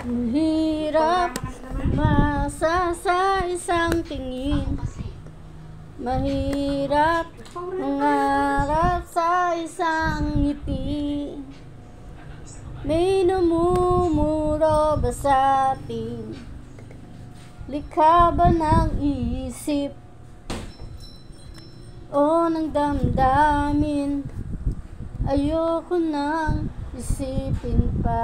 Mahirap umasa sa isang tingin. Mahirap mangarap sa isang ngiti. May namumuro ba sa atin? Likha ba ng isip o ng damdamin? Ayoko nang isipin pa.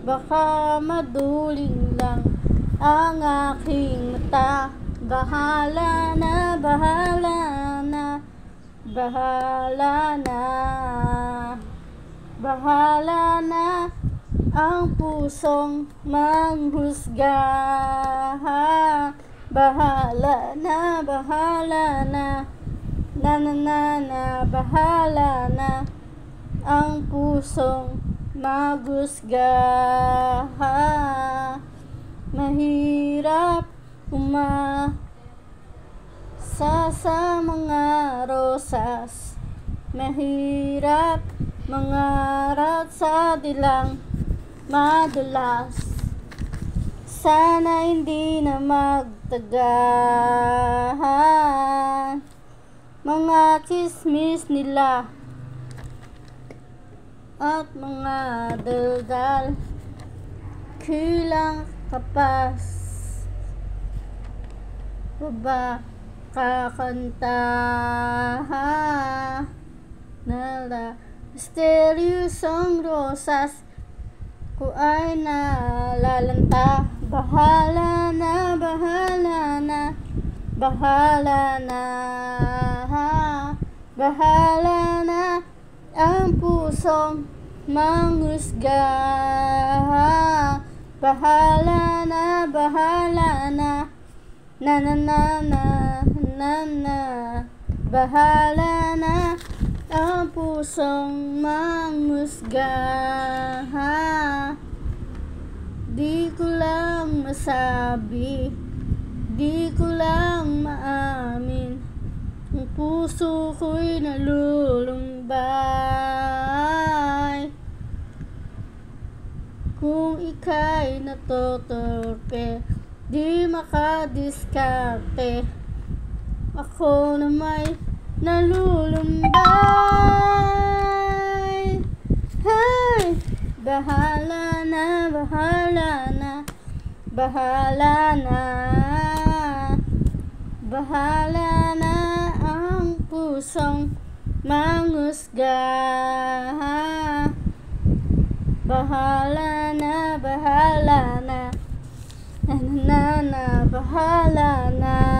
Baka maduling lang ang aking mata. Bahala na, bahala na, bahala na. Bahala na ang pusong manghusga. Bahala na, bahala na, na na na na, bahala na ang pusong maghusga. Mahirap umasa sa mga rosas. Mahirap mangarap sa dilang madulas. Sana hindi na magtagal mga chismis nila at mga daldal. Kulang kapas ba kakanta nala misteryosong rosas ko ay nalalanta. Bahala na, bahala na, bahala na, bahala na ang pusong manghusga. Bahala na, bahala na, na na na na na na, bahala na ang pusong manghusga. Di ko lang masabi, di ko lang maamin, ang puso ko'y nalulumbay. Kung ika'y natotorpe, di makadiskarte, ako na may nalulumbay. Hey! Bahala na, bahala na, bahala na, bahala na ang pusong manghusga. Bahala na, bahala na, na na na, bahala na.